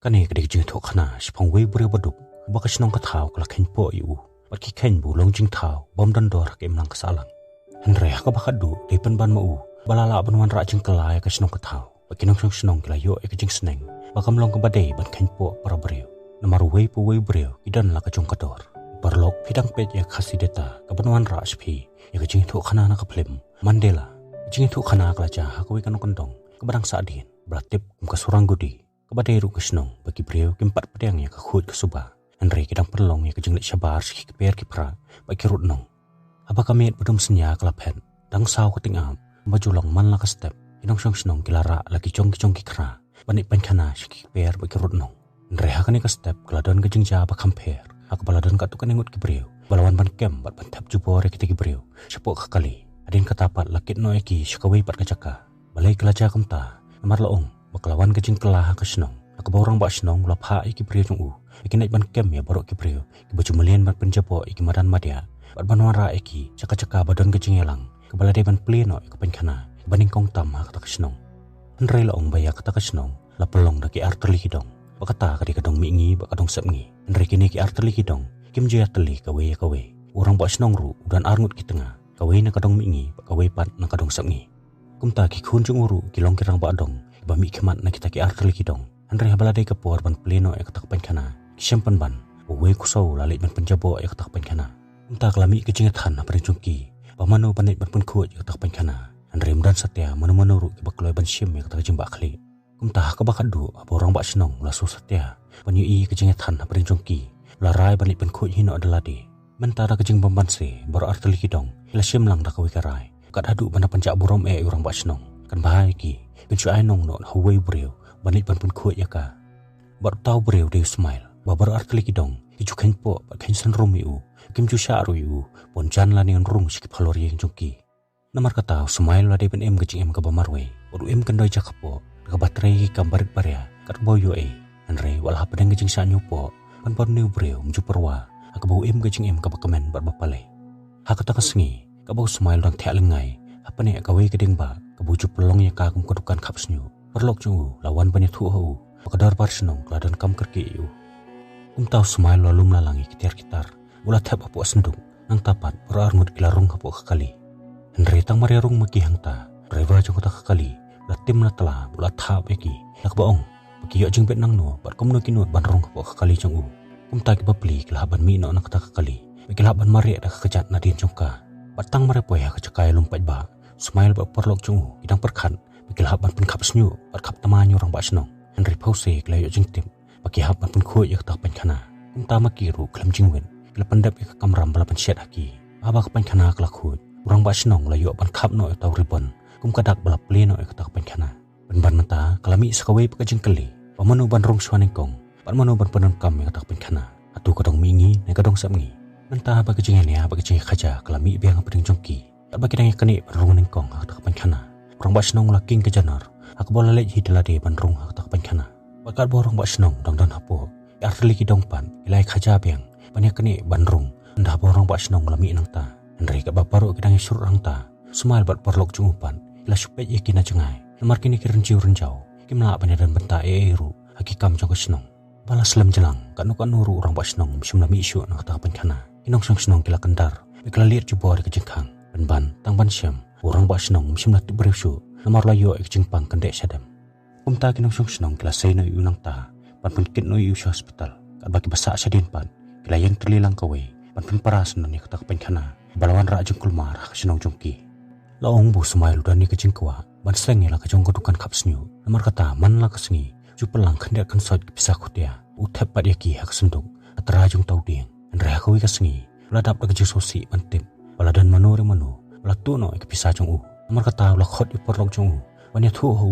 Kani kedik jing thok khana shpong wei bure baduk baka shnong ka thau kala khen po yu bat ki khen bu long jing thau bom dan dor ke mlang ka salang henre ka baka du dei pen ban ma u balala ban wan ra jing kala ka shnong ka thau bakinong shnong kila yo e ka jing sneng bakam long ka badei ban khen po para breu namar wei pu wei breu idan la ka jong ka dor parlok phidang pet ya khasi deta ka ban wan ra shpi ya ka jing thok khana na ka phlem mandela jing thok khana kala ja ha ko kan kondong ka badang sa din bratip ka surang gudi kabadai ru kesnong bagi breu kimpat pedang ya ka khut ka suba henry kedang perlong ya ka jinglet shabar si keper ki pra bagi rut nong aba kamet bedum senya kala pen dang saw ka tingam majulong man la ka step inong shong snong kilara lagi chong ki kra banik pen khana si keper bagi rut nong henry ha kani ka step kala don ka jingja ba khamper ak baladon ka tu kan ngut ki breu balawan ban kem bat ban thap jupor ki ti breu sepok ka kali adin ka tapat lakit no eki shikawi pat ka jaka balai kelaja kamta amar laong baklawan kecing kelah ke senong ak borang ba senong la pha iki priyo chung u iki naik ban kem ya borok ki priyo ki baju melian ban penjapo iki madan madia bat banwara iki caka badon kecing elang ke balade ban pleno ke penkhana baning kong tam ha kata senong henrei la ong baya kata senong la pelong daki arteli hidong bakata ka di kadong mingi ba kadong sapngi henrei kini ki arteli hidong kim jaya teli ka we urang ba senong ru dan arngut ki tengah ka we na kadong mingi ba ka we pat na kadong sapngi kumta ki khun chung uru ki long kirang ba dong bami kemat na kita ki arteli kidong andre balade ka por ban pleno ya katak penkhana kisempan ban we kusau lalit ban penjabo ya katak penkhana unta klami kejingathan na prinjungki pamano panit ban punkhut ya katak penkhana andre mdan satya manu ru ki bakloi ban sim ya katak jimba khli kumta ka bakadu aborang ba senong lasu satya panyi kejingathan na prinjungki larai banit punkhut hino adalade mentara kejing bomban se bor arteli kidong ila sim lang da ka wikarai kat hadu bana panjak borom urang ba senong kan bahai ki pencu ainong no hawai breu banit ban pun khut ya ka bar tau breu de smile babar artli kidong ki ken po ba ken san rumi u kim chu sha ru yu pon jan la ning rung sik phalor yeng jungki namar kata smile la de ben em gaching em ka bamarwe odu em kan doi ja khapo ka batrei ki kambarit paria kat boyo e anre wal ha pedang gaching sa nyu po pan pon new breu mju perwa ak bau em gaching em ka bakamen bar bapale ha kata kasngi ka bau smile dang thya lengai apane ka we keding ba kebuju pelong ya kagum kedukan kapsnyu perlok jungu lawan banyak thu ho pakadar parsenong kladan kam kerki yu tau smile lalu melalangi kitar ulah thap apu sendung nang tapat perarngut kilarung kapu kali henry tang mariarung maki hangta driver jong ta kali la tim la tala ulah thap eki lak baong paki yo jing bet nang no bat komno kinut banrong kapu kali jong u ta ki bapli kilaban mi no nak ta kali kilaban mari ada kejat nadin jongka batang marepoy ha kecakai lumpat ba smile ba perlok chung idang perkhan bikil haban pun khap snyu bat khap tamanyo rang ba snong henry pause klayo jing tim baki haban pun khoi yak tak penkhana kumta makiru klam jingwen kila pandap yak kamram bala pan syet haki aba ka penkhana kala khut urang ba snong layo ban khap no taw ribon kum kadak bala pleno yak tak penkhana ban mata kalami sakawe pa jing kali pamanu ban rong swaning kong ban manu ban panon kam yak tak penkhana atu kadong mingi ne kadong sapngi menta ba kejing ne ba kejing khaja kalami biang pring jongki bagi dang kani rong ning kong tak penkhana rong ba snong laking ke janar ak bola lej hidlade ban rong tak penkhana bakat borong ba snong dang dan hapo arteli ki dong pan ilai khaja beng banyak kani ban rong nda borong ba snong lami nang ta henry ka baparo kidang sur rang ta smile bat perlok jungupan ila supet yakina jengai lamar kini kiren jiu renjau kimla banya dan benta eru hakikam jong snong balas lem jelang kan nuru orang ba snong sim lami isu nang tak penkhana inong snong kila kendar ikla liat jubor ke jengkang ban tang ban syam orang ba snong sim lat brewsu namar layo ek jingpang kandek sadam kumta kinong snong kila sei no yunang ta pan pun kit no yu hospital kat bagi basa sadin pan kila yang terlilang kawe pan pun paras no ni katak penkhana balawan ra jung kulmar ha snong jongki laong bu smile dan ni kejing kwa ban sengi la kejong kodukan kapsnyu namar kata man la kasngi ju pelang kandek kan sot bisa kutia uthap pat yaki ha senduk atra jung tau ding andra kawi kasngi ladap la kejing sosi pantim baladan manu bala tu no ek pisah jong u amar kata la khot yu perlok jong u banya thu ho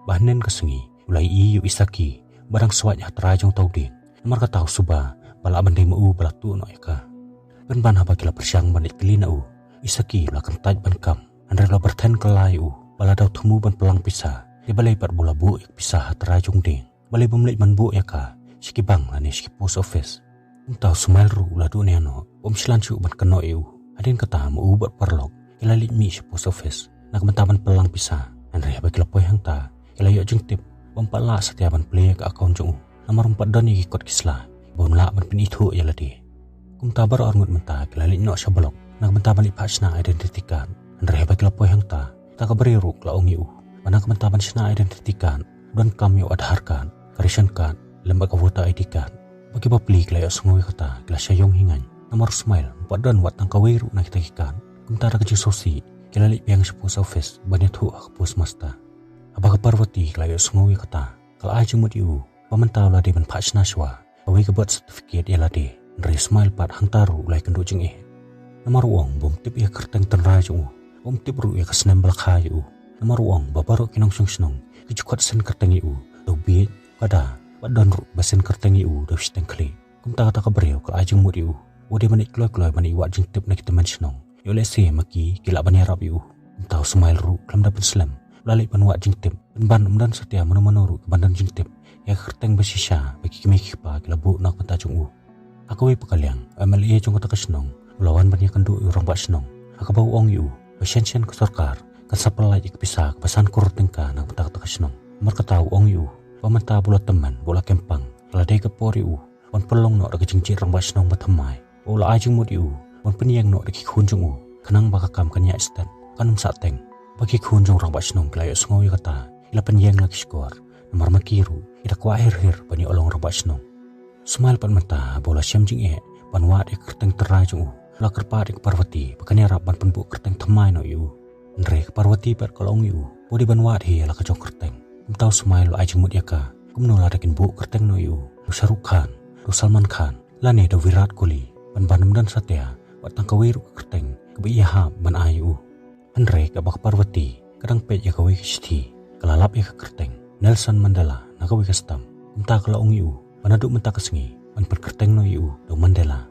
bahnen kesengi ulai yu isaki barang swat ya tra jong tau ding amar kata suba bala bandai mu bala tu no eka ban haba kila persyang banit kelina u isaki la kentaj ban kam andre la berten kelai u bala dau themu ban pelang pisah di balai pat bola bu ek pisah tra jong ding balai bumlek man bu ya ka sikibang la ne post office entau smile ru la du ne no silan chu ban keno eu adin kata mu buat perlok kila lit mi post office nak mentaban pelang pisah andre ba kila poy hang ta kila yo jeng tip bompala setiaban play ke account jong Nama rumpat don yang ikut kislah. Bon lak ban pen itu ya ladi. Kum tabar orngut mentah kelalik nok syabalok. Nak mentah balik pasna identitikan. Andre bagi lapoy hang ta. Tak kabari ruk la ongi Banak mentah ban sna identitikan. Dan kami adharkan. Karishankan. Lembaga vota ID kan. Bagi bapli kelayo sungui kata kila syayong hingan. Nama rusmail empat don wat tangkawiru nak kita ikan. Kum tara kecil sosi. Kelalik piang sepus office banyak tu akpus masta. Abah Parvati kelayo sungui kata. Kalau aja mut pamentau lah di ban pasna shwa. Bawi kebuat sertifikat ya lah di. Dari Ismail pat hang taru lai kenduk jeng Nama ruang bom tip ya kerteng tenra jeng Bom tip ru ya kesenem belakha Nama ruang babaro kinong senong kejukot sen kerteng do bit kada badan ru basen kerteng do steng kli. Kum ta kata kabreu kal ajeng mut Wode manik kloy mani wat jeng tip nak teman senong. Yo lese maki kila ban yarap Kum tahu Ismail ru kelam dapat selam. Lalik ban wat jeng tip ban dan setia menu ke bandan jeng tip. Ya kerteng bersisa bagi kimi kipa kila bu nak pentajung Aku wei pekaliang MLA jong kata kesenong melawan banyak kenduk orang bak senong. Aku bau ong bersian-sian ke sorkar kan sapalai ikpisah kepasan kurut tingka nak pentak kata kesenong. Mereka tahu ong pamenta bola teman bola kempang kala dai kepori wan pelong nok rek jingcir orang bak senong batamai. Bola ajeng mut wan peniang nok rek kunjung kenang bakakam kanya istan kanum sateng bagi kunjung orang bak senong kelayo sengoi kata ila peniang lagi skor. Nomor makiru ida kwa hir bani olong rabak senong. Semail pan mata bola syam jing pan wat kerteng terai jung la kerpat Parvati bakanya rap ban penbu kerteng temai no Andre Parvati pat kolong bodi ban wat hi la kajong kerteng. Kum tahu Semail lo ajeng mut yaka kum no la rekin bu kerteng no do Shahrukh Khan do Salman Khan lane do Virat Kohli ban banam dan satya wat tangkawiru kerteng kebiyaha ban ayu. Andre kabak Parvati kadang pet ya kawi kishti kelalap ya kerteng. Nelson Mandela nakawi kastam entah kalau ong panaduk mentah kesengi pan perkerteng no do Mandela.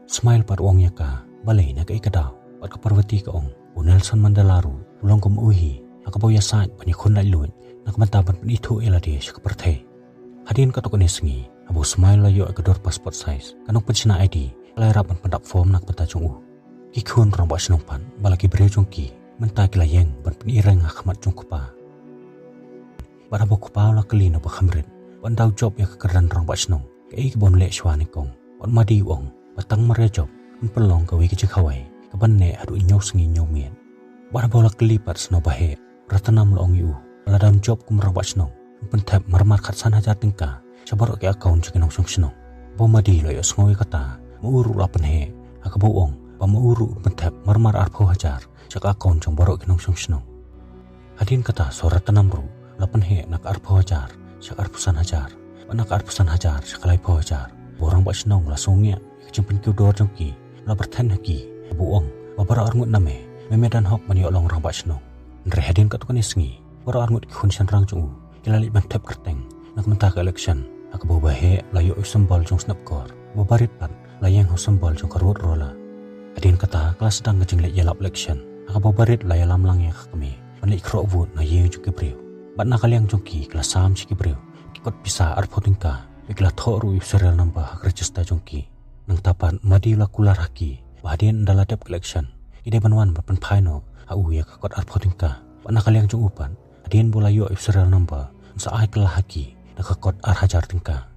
Smile pat wong yaka balai nak ikadaw pat ke Parvati ka ong Nelson Mandela ru ulong kum uhi akabau ya saat banyak khun lai luan nak mentah pan itu eladi syaka perthe. Hadin katok ni sengi abu Smile layo akador passport size kanok pensina ID kalai rapan pendak form nak pentajung Kikun rong bak senong pan balaki beri jongki mentah kilayeng pan penireng akmat jongkupa. Pada bok pau la kali no bakhamret wan dau job ya kekeran rong bak senong ke bon lek shwane kong wan madi wong batang mere job un pelong ke wi ke khawai ke ban ne adu nyau sengi nyau mien pada bola kali pat sno bahe ratanam lo ong la daun job kum rong bak senong pen tap marmar khat san hajar tingka sabar ke account jekenong song senong bo madi lo yo sngowi kata muuru la pen he akabo wong pa muuru pen tap marmar arpho hajar jak account jong borok kenong song senong hadin kata sorat tanam ru lapan he nak arpo hajar syak arpusan hajar nak arpusan hajar syakalai po hajar borang bak senong la songnya kecimpen kiu dor jongki la berten haki buong babara arngut name memedan hok bani olong rang bak senong ndre hadin katukani sengi bora arngut ki khun san rang jong kilali ban tap kerteng nak mentah ke election ak bo bahe layo sembal jong snap kor bo barit pan layang ho sembal jong karut rola hadin kata kelas sedang ngejeng le yalap election ak bo barit layalam lang ya kami panlik kro vote na ye jong kebreu bat nakaliang jongki kelas sam siki breu kikot bisa arpo tingka ikla thoru serial namba hak register jongki nang tapan madi la kular haki bahadien ndala dep collection ide banwan ban phaino au ya kakot arpo tingka bat nakaliang jong upan adien bola yo serial namba sa ai kala haki nakakot ar hajar tingka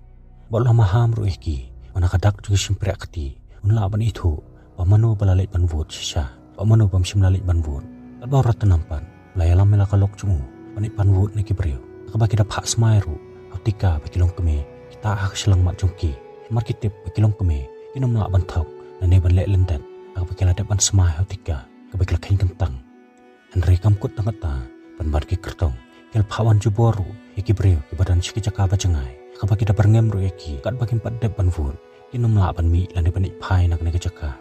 bola maham ru iki manakadak jong simpre akti unla ban itu pamanu balalait ban vote sisa pamanu bam simlalik ban vote kador ratanampan layalam mela kalok jong panik panwut ni kibreu akaba kita phak smairu autika bakilong keme kita hak selang mat jongki marketip bakilong keme kinom la banthok nane ban lek lendan akaba kila depan smai autika kabakila kain kentang Henry kamkut tangata ban bar ki kertong kel phawan juboru ikibreu ki badan sikijaka bacengai akaba kita berngem ru eki kat bakim pat dep ban vut kinom la ban mi lane panik phai nak ne kejaka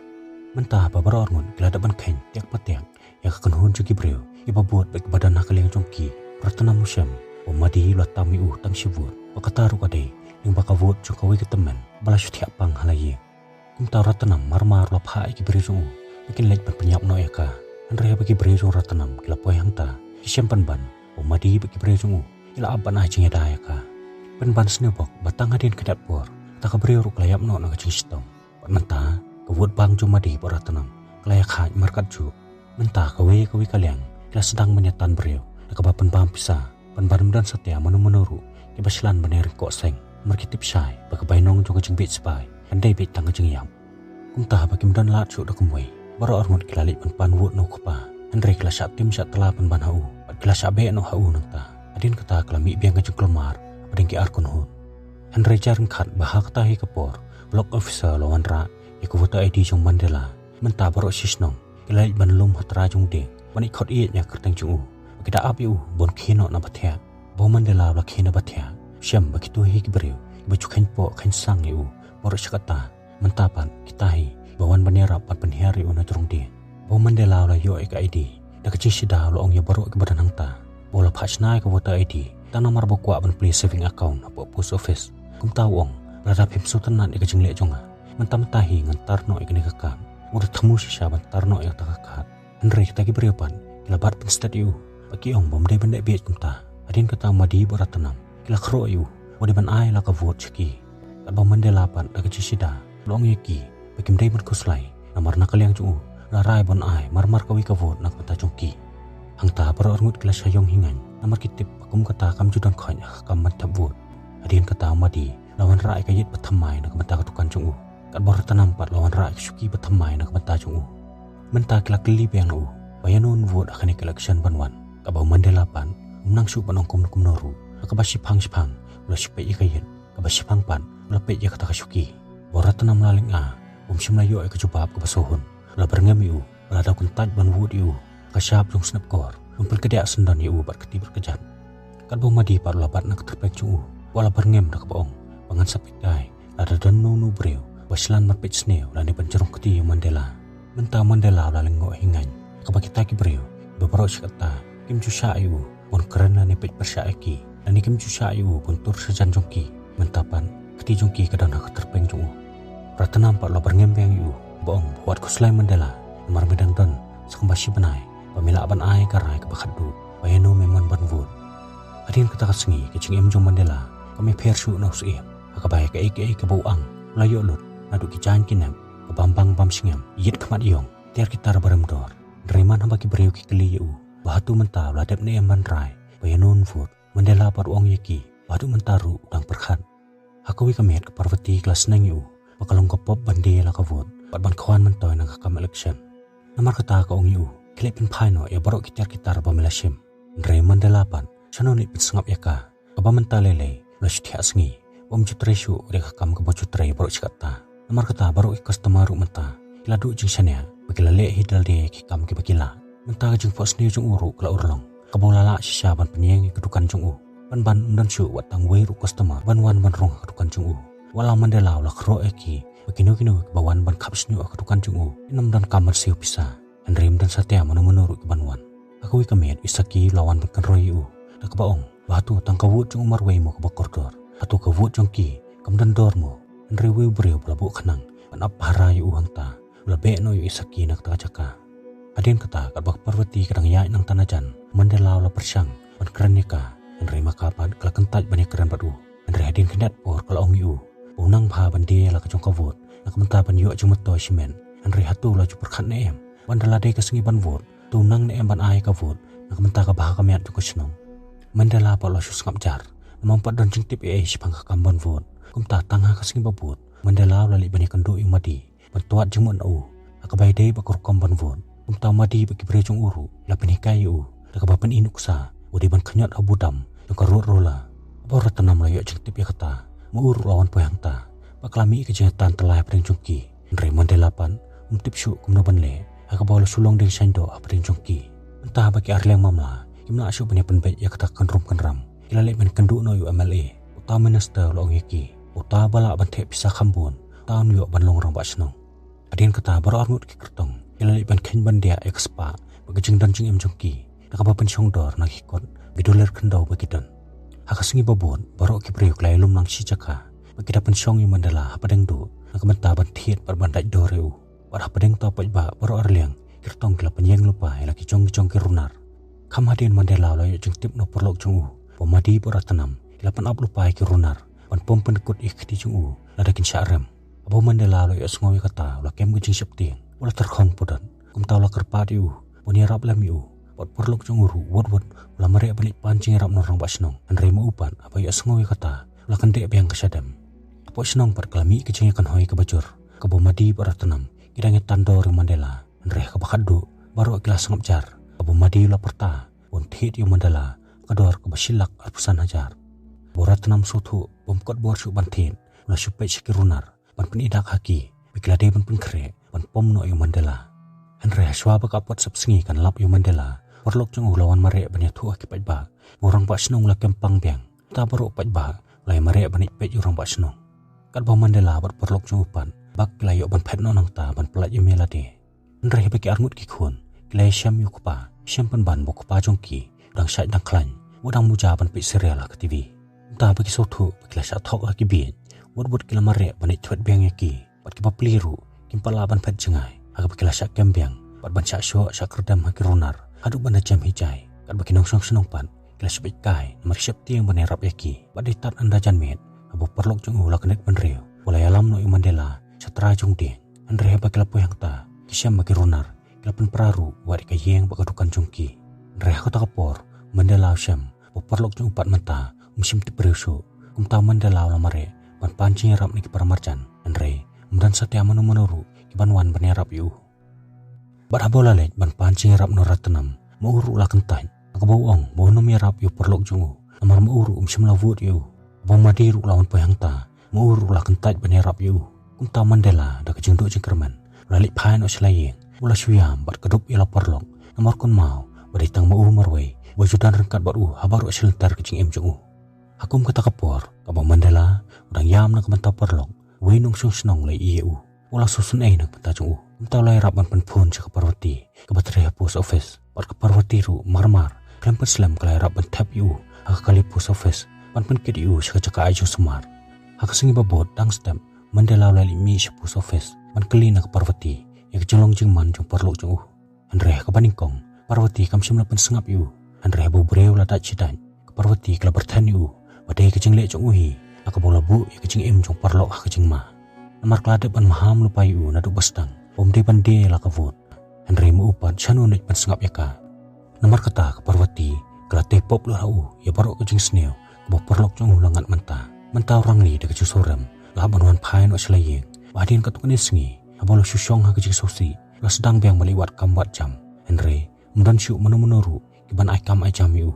mentah babara orngun kila depan kain tiak patiak ya kanhun jukibreu iba buat baik badan nakaliang jongki pratana musyam umadi latami tang sibut pakataru kade yang bakavut jongkawi ke teman balas tiap pang halaye kum taratanam marmar lapha iki berejong bikin lek penyap no yaka andre bagi berejong ratanam kila poyang ta kisyampan ban umadi bagi berejong ila aban ajing ya yaka penban snebok batang adin kedat por tak bereruk layap no na kacing stom menta kawut bang jumadi poratanam kelayak haj markat ju mentah kawi kaliang kila sedang menyatan beriau nakaba penpam pisah penbarem dan setia menurut kibaslan bener kok seng Merkitip syai bakabai nong jong kajing bit sebai andai bit tang kajing yam. Kumtah bakim dan lat syuk dakumway baro arngut kilalik pan wut no kupa Andre kelas tim syak telah ban hau pat kelas be no hau nang ta adin kata kelami biang kajing kelmar padeng ki arkon hun. Andre jarang khat bahak tahi kapor block officer lawan ra iku foto ID jong Mandela mentah baro sisnong kilalik ban lum hatra jong ding manik khot iet nya kerteng jong kita api bon khino na bathya bo Mandela la khina bathya syam bakitu hi kibreu bajukan po kan sang yu boro syakata mentapan kitahi bawan banera pat penhiari una jurung dia bo Mandela la yo ek ID da kecil sida lo ong ya boro ke badan ta bola phasnai ke voter ID ta nomor bokwa ban play saving account apo post office kum tau ong rada phim sultanan e kajing le jonga mentam tahi ngantar no ek ni kakam udah temu si saban tarno yang takakat Henry kita kibreupan kilabat pen stadiu bagi ong bom de benda biet kumta adin kata madi baratanam kila khro yu wadi ban ai la ka vote chiki kat bom Mandela pan da kecil sida lo ong yeki bakim dai ban kuslai namar nakal yang cu la rai bon ai marmar kawi ka vote nak pata chongki hangta baro arngut kila sayong hingan namar kitip pakum kata kam judan khonya kam mat vote adin kata madi lawan rai ka yit pathamai nak mata katukan chung kat bor tanam pat lawan rai syuki pathamai nak mata chung menta kila kli beng u bayanon vote akan election banwan ka bau Mandela pan umnang su panong kum noru ka basi phang ula sipai ikayen ka basi phang pan ula pe ya kata syuki bor tanam laling simla yo ka jubab ka basohon ula berngam yu ula da kun taj ban vote yu ka syap jong snap kor umpel kedak sendan yu bat keti berkejan kat bau madi par ula bat nak terpek chung wala berngam dak baong pangan sapit dai ada dan no breu waslan marpit sneu lan pencerong keti Mandela menta Mandela la lengo hingan ka kita ki breu bebaro syakata kim chu sha yu pun kerana ni pet persya eki dan ni kim chu sha yu pun tur sejan jongki mentapan keti jongki kadang nak terpeng chung pratanam pak lo berngembeng yu boong buat kuslai Mandela mar medang don sekembasi benai pamila ban ai karai ka bakhadu bayano memon ban vut adin kata kasengi kecing em jong Mandela kami persu no siem akabai ka ek ka bauang layo lut adu ki jan kinam ka bambang bam singam yit khamat yong tiar kitar barem dor dreman hamba ki breu ki kli yu bahatu menta ladep ne emban rai bayanon vut Mandela par ong yeki badu mentaru dang perkhat akawi kamet ka parvati kelas nang yu bakalong ka pop bande la ka vut pat ban khwan mentoy nang kam election namar kata ka ong yu klep pin phaino ya barok kitar kitar bamelasim Andre Mandela pan chanoni pin sangap yaka ka bamenta lele la shthya sngi bom jutreshu reka kam ka bochutre barok chikata namar kata barok ki customer menta kiladu jing sania bakila le hidal de ki kam ki bakila menta jing fos ni jung uru kala urlong kabolala shisha ban penyeng kedukan jung u ban undan shu watang wei ru customer ban wan ban rong kedukan jung u wala Mandela la khro eki bakino bawan ban khapsnyu kedukan jung u inam dan kamar siu pisa andrim dan satya menuru ki banwan aku ikamet isaki lawan ban kanroi u dak baong batu tang kawut jung umar wei mo ka bakordor atau kawut jong ki kamdan dor mo andre wei breu blabu khanang ban ap hara yu hangta labe no yu isaki nak ta jaka adin kata kat bak parvati kadang ya nang tanajan Mandela la persyang ban kranika andre makapan kala kentaj bani kran badu andre adin kendat por kala ong yu unang pha bande la ka jong kawut nak menta ban yu jung to simen andre hatu la ju perkhat ne em Mandela de ka sengi ban vot tunang ne em ban ai ka vot nak menta ka bah ka miat ju kusnong Mandela pa la sus ngap jar namampat dan jing tip sipang ka kambon vot kumta tangha ka sengi babut Mandela la li bani kandu ing madi bantuat jemon au akabai dei bakur komban vot kumta madi bagi brejong uru la penikai u la kabapen inuksa udi ban khanyat abudam jong karut rola bor tanam la yo jing tip ya kata mu uru lawan poyang ta baklami kejahatan telai pring jongki Andre Mandela pan tip syu kumno ban le akabaw la sulong ding saindo apring jongki entah bagi arleng mamla kimna asyu bani penbet ya kata kanram ilale ben kendu no yu MLA uta minister lo ngeki uta bala ban the pisah khambun taun yo ban long rang ba snong adin kata baro arngut ki kertong ilale ban khen ban dia expa bagajing dan jing em jongki nakaba pen dor nak hikot bidoler kendau bagidan hakasingi babon baro ki breu klai lum nang si jaka bagida pen song yu Mandela hapadeng du nakamenta ban thiet par ban dai doreu war hapadeng to pa ba baro arleng kertong kila penyeng lupa laki jong ki runar kam hadin Mandela lo yo jing tip no perlok jong pomadi poratanam kila pan up lupa ki runar pan pom pendekut ikhti jong lada kin syarem abo Mandela lo yo sngowi kata la kem gijing septing wala terkhon podan kum taw la kerpat yu punya rap lam yu pot perlok jong wot wala mare balik pancing rap norong basnong andre mo upan apa yo sngowi kata lakan dek biang kesadam. Apo senong pat kelami kecingnya kan hoi kebajur. Kabo madi pada tenam. Kirangnya tandor yang Mandela. Andreh kabakadu baru akilah sangap jar. Kabo madi la perta. Untit yang Mandela. Kador kebasilak arpusan hajar. Bora tenam sutu. Bumkot bor syuk bantin. Ula syupet syikirunar. Ban penidak haki. Bikilade ban penkere. Ban pomno yang Mandela. Andreh syua bakapot sepsengi kan lap yang Mandela. Perlok jeng lawan marek banyak tuah kipat ba. Orang pak senong la kempang biang. Tak baru pat ba. Lai marek banyak pet orang pak senong. Kat bawa Mandela bat perlok jeng upan. Bak kilayok ban pet nonang ta ban pelat yang melade. Andreh bagi arngut kikun. Kilay syam yuk kupa. Syam pan ban bok kupa jongki. Udang syait dang klan. Udang muja ban pet serial ke TV. Entah bagi sotu. Bagi syat tok lagi bin. Wad kila marek banyak tuat biang yaki. Bat kipa peliru. Kimpala ban pet jengai. Agak bagi syat kembiang. Bat ban syat syok syat kerdam haki runar. Aduk banda jam hijai. Kat bagi nongsong senong pan. Kila syapit kai. Nomor syap tiang banerap yaki. Bat ditat anda jan met. Abu perlok jeng ula kenek benriu. Walai alam no yung Mandela. Satra jong ding. Andreh bagi lapu yang ta. Kisyam bagi runar. Kilapan peraru. Wadi kayeng bakadukan jongki. Andreh kata kapor. Mandela syam. Abu perlok jeng upat menta. Musim tiberiu su. Kumta Mandela ula mare. Ban pancing rap ni kipara marjan. Andreh. Mdan satya manu-manuru. Kiban wan banerap yu. Bat habo lalet ban pancing rap no ratanam. Mauru la kentany. Aku bau ong. Bau no mirap yu perlok jungu. Namar mauru semlawut yu. Bau madiru lawan payang ta. Mauru la kentany banerap yu. Kumta Mandela da kejenduk jengkerman. Lalik pain o selayeng. Ula syuyam bat kedup ila perlok. Namar kon mau. Baditang mau marway. Wajudan rengkat bat habaru selentar kecing em jungu. Hakum kata kapor. Kabau Mandela. Udang yam na kebentau perlok. Wainung syung senong lay iya u. Ula susun ay nak benta jungu. Kumta lay rap ban penpun sa Keparwati. Kebatreha post office. Bat Keparwati ru marmar. Kelempet selam kalay rap ban tap yu. Haka kali post office. Ban penkit yu sa kacaka ayo semar. Haka sengi babot dang stem. Mandela lay limi sa post office. Ban keli na Keparwati. Yang jelong jeng man jeng perlok jeng Andreh kapaningkong. Parwati kam simla pen sengap yu. Andreh bu breu la tak cidan. Keparwati kala bertan yu. Badai kecing lek jeng uhi. Aka bola bu ya kecing em jeng perlok ha kecing ma. Namar kelade ban maham lupa yu naduk bestang. Pomde pande la kavut. Andreh mu upat chanu nek pen sengap yaka. Namar kata Keparwati kala tepop lu rau ya barok kecing sneo. Kebo perlok jeng langat menta. Menta orang li de kecing soram. Lah banwan pain o selayeng. Bahadian katukan sengi. Abalo syusyong ha kecing sosi. La sedang biang meliwat kambat jam. Andreh mudan syuk menu-menuru. Kiban ai kam ai jam yu.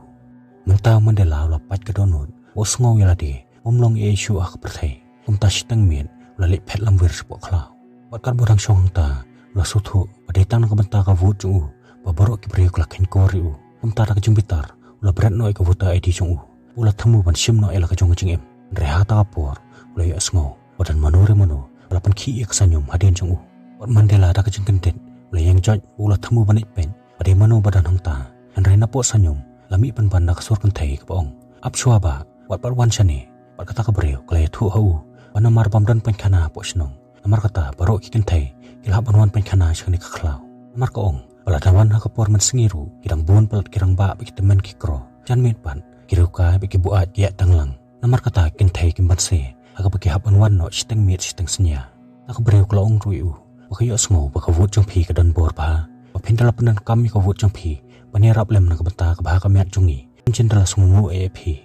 Menta Mandela lapat ke donut. Os ngau yalade. Omlong e syuk ha kepertai. Kumta sitang min. Lalik pet lamwir sepok klau. Batkar bodang syong ta. Ula sutu. Padetang na kabenta kavut jung Babarok kibri kula ken kori Kumta da kejung bitar. Ula berat no ikavuta edi jung Ula temu ban sim no ela kejung kejing em. Reha ta kapor. Ula ya sengo. Badan manure mano. Ula pan ki eksanyum hadian jung Bat Mandela da kejung kendet. Ula yang jaj. Ula temu ban pen. Ade mano badan hang ta. Andrei napo sanyum. Lami pan banda kasur kentai kepaong. Ap syuaba. Wat parwan syane. Bat kata kabreo. Kala ya tu hau. Panamar pamdan penkana po senong. Namar kata barok kikentai. Kilap banwan penkana syakani kaklau. Namar kaong. Paladawan ha kapor mensengiru. Kirang buon palat kirang ba bagi temen kikro. Jan mitpan. Kiruka bagi buat giat tanglang. Namar kata kintai kimbanse. Aga bagi habanwan no siteng mit siteng senya. Taka bereu kelaong ruiu. Baka yuk sengo baka wut jang pi ke dan bor pa. Papindala penan kami ka wut jang pi. Panirap lem na kabenta kabaha kami at jungi. Mencindala sungu pi.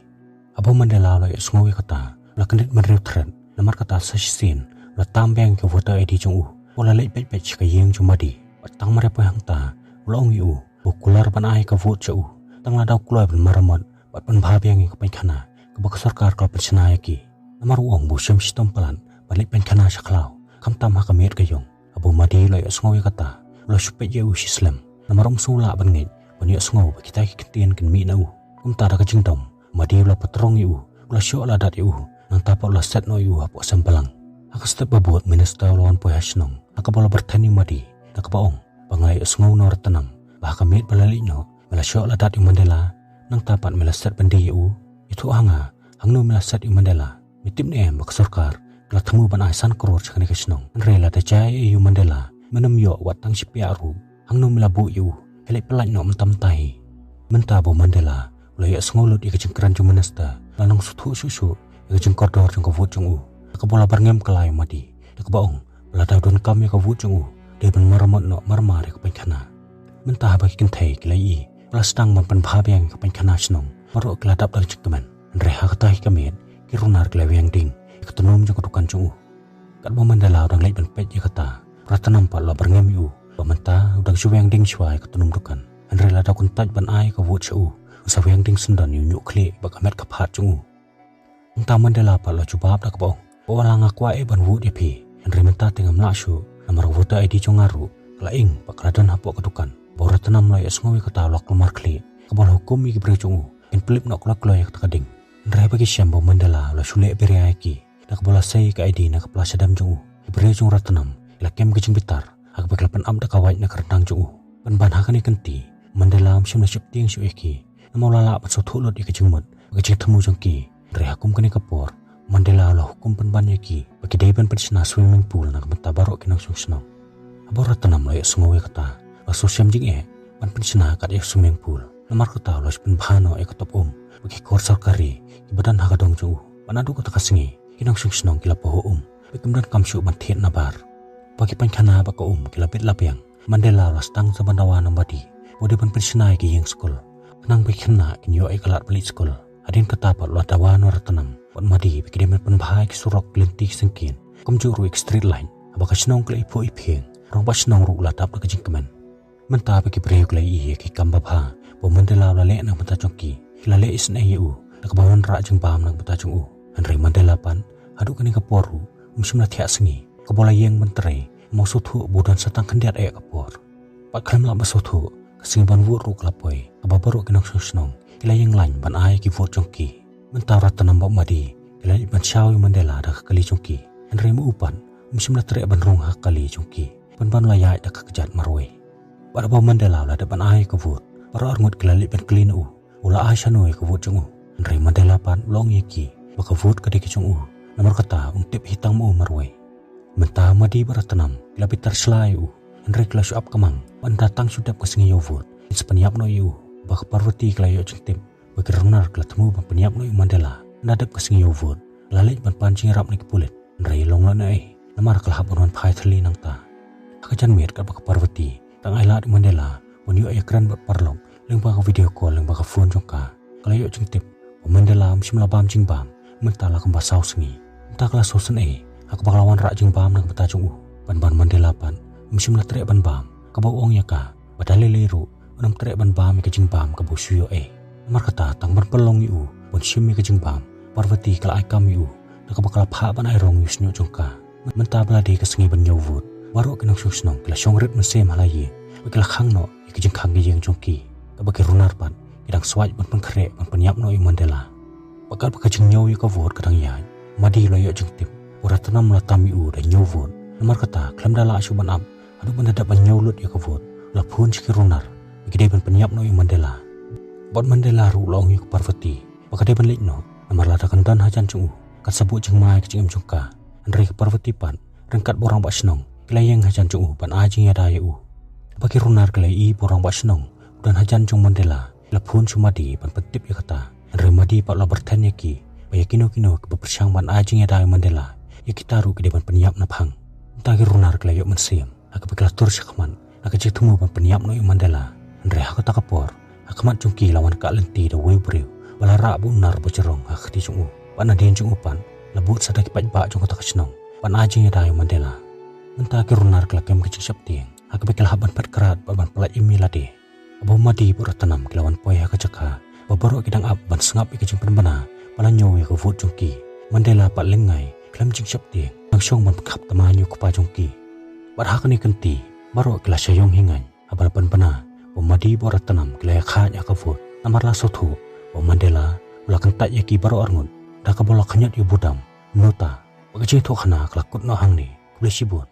Abo Mandela lo yuk sengo kata. Lakanit menreu tren. Namar kata sasisin. La tambeng ke wota edi jung Wala leit pech ka yeng jumadi. Batang marepo yang ta. Wala ong yu. Bukular pan ai ka wot jau. Tang la daw kuloy ban maramot. Bat pan bahabiang ka penkana. Kabak sarkar ka pensenaya ki. Namar uong bu syam sitom palan. Balik penkana sa kalaw. Kam tam ha kamit kayong. Abo madi lo yuk sengo kata. Wala syupet yau sislam. Namar sula ban ngit. Ban yuk sengo kita kikentian kin mi na Kum tada ka jingdom. Madi lo patrong yu. Wala syuk la dat yu. Nang tapak la set no yu hapo sampalang. Aka step babut minister lawan poy hasnong. Aka bola bertani madi. Nakapaong. Pangai sengaw no ratanam. Bahaka mit balalik no. Mela syok ladat yung Mandela. Nang tapat mela set bandi yu. Itu hanga. Hangno mela set yung Mandela. Mitip ni em bakasorkar. Kala tamu ban aisan kror sakani kasnong. Anre la tajay yung Mandela. Menam yok watang si piaru. Hangno mela bu yu. Helik pelaj no mentam tahi. Mentabo Mandela. Ulaya sengaw lut ikajengkeran yung minister. Lanong sutu susu. Ikajeng koridor yung kavut yung Kabola barngem kelai madi. Dekabaong. Beladaw don kami kavut yung Dia ban maramot no marmar ka penkana. Mentah bagi kentai kilai Plasdang man pan bahabiang ka penkana senong. Marok keladap dalam cekaman. Andreha katai kamit. kirunar keleweng ding iketunum jong kedukan jong kat bo Mandela udang leit ban pet ya kata ratanam pat la berngem yu bamenta udang suweng ding shwai ketunum dukan andre la da kun taj ban ai ka wot chu usaweng ding sundan yu nyuk kle bakamet kaphat jong Entah Mandela pat la jubab da kabo wala ngakwa ban wut ya pi andre menta tengam la shu namar wuta ID jong ngaru kala ing pakradan hapok kedukan bora tanam la ya sngowi kata lok lumar kle kabal hukum i bre jong in pelip nok lak loy kading andre bagi syambo Mandela la shule beri aiki dak bola sei ka ID na kapla sadam jong bre jong ratanam la kem gijing bitar ak baklapan am da kawai na kerendang jong ban ban hakani kenti Mandela mshim la shipting shu eki namola la pat so thulot i gijing mut gijing temu jong ki andre hukum kani kapor Mandela la hukum ban yaki bagi dai ban pensna swimming pool na kamta barok kinang sungsnong abor ratanam la ya sngowi kata la so syam jing ban pensna kat ya swimming pool namar kata la spen bhano e katop bagi kor sarkari badan hakadong jong panadu kata kasingi kinang sungsnong kila poho bekemdan kamshu ban thiet na bar bagi pankhana ba ko kila bit lapyang Mandela la stang sa bandawa na badi bodi ban pensna ki yang school nang bekhna kinyo e kalat bali school adin kata pat la dawan ratanam pat madi bekidem pan bhai ki surok lentik sengkin komju ruik street line abaka snong kle ipo ipheng rong ba snong ru la tap ka jingkaman menta beki breu kle i ki kamba bha bo Mandela la le na mata chongki la le isna yu la kabawan ra jing bam nang mata chong andre Mandela pan adu kani ka poru simla thia singi kabola yeng mentre mo so thu budan satang khandiat e kapor pat kham la ba so thu kasing ban wur ru klapoi kababaro kinang snong ila yeng lain ban ai ki vot chongki menta ratanam ba madi ila ban shaw Mandela da kali chongki andre mu upan simla tre ban rong ha kali chongki ban la yai da kakjat maroi pada ba Mandela la da ban ai ka vot para arngut klali ban clean ula ai shanoi ka vot chong andre Mandela pan long yeki baka vot ka dik chong namar kata tip hitang mo marway menta madi baratanam lapitar slai andre klas up kamang ban datang sudap kasingi yovot inspanyap no yu baka Parvati klayo chingtip bakirnar klatmu ban panyap no Mandela nadap kasingi yovot lalit ban pancing rap ni pulit andre long la nai namar kalhab ban phai thali nang ta akajan met ka baka Parvati tang ai lat Mandela bon yu ekran bat parlong leng baka video call leng baka phone jongka klayo chingtip Mandela msim labam jingbam mentala kamba saw sengi takla sosen ak baklawan ra jingbam nang bata jong ban Mandela pan msim la tre ban bam kabaw ong yaka badale leru unam tre ban bam ka jingbam ka busuyo mar kata tang ban pelong yu bon shimi ka jingbam Parvati kala ai kam yu ka bakla pha ban ai rong yusnyo jongka menta bladi ka sengi ban yovut waro kinang susnong kila shongret mesem halaye kila khangno ka jing khang yeng jongki ka bakir runar pan idang swaj ban khre ban panyap no Mandela bakal pakajing nyaw yu ka vot kadang yai madi lo yo jengtip uratanam la tami u da nyaw vot namar kata klam dala asuban ab adu ban da ban nyaw lut ya ka vot la phun sikirunar bigide ban panyap no Mandela bot Mandela ru long yu Parvati bakade ban lik no namar la da kandan hajan chung kat sabu jing mai ka jing jongka andre Parvati pan rengkat borang ba snong klayeng hajan chung ban ajing ya da yu bakirunar klai i borang ba snong dan hajan chung Mandela la phun sumadi ban petip ya kata andre madi pak la berthan yaki baya kino ke bersang ban ajing ya da Mandela ya kita ru ke ban penyap na phang ta runar klayo mensiam ak beklatur sakman ak jitmu ban penyap no Mandela andre ha kata kapor akmat jungki lawan ka lenti da webreu balara bu nar bocerong ak ti jungu ban adin jungu pan labut sadak pat ba jung kata kasnong ban ajing ya da Mandela menta ke runar klakem ke cip tieng ak beklah ban pat kerat ban pelat imilade abo madi buratanam kelawan poya ka caka babaro kidang ab ban sengap ikajing penbana palanyo ya vot jongki Mandela pat lengai klam jing chap tieng langsung ban khap tamanyo kupa jongki bar hakani kenti baro kila sayong hingan abar penbana madi buratanam kila kha ya ka vot namar la sothu Mandela ula kentat yaki baro arngun da ka bola khanyat yu budam nuta bagaji thokana klakut no hangni kulisibun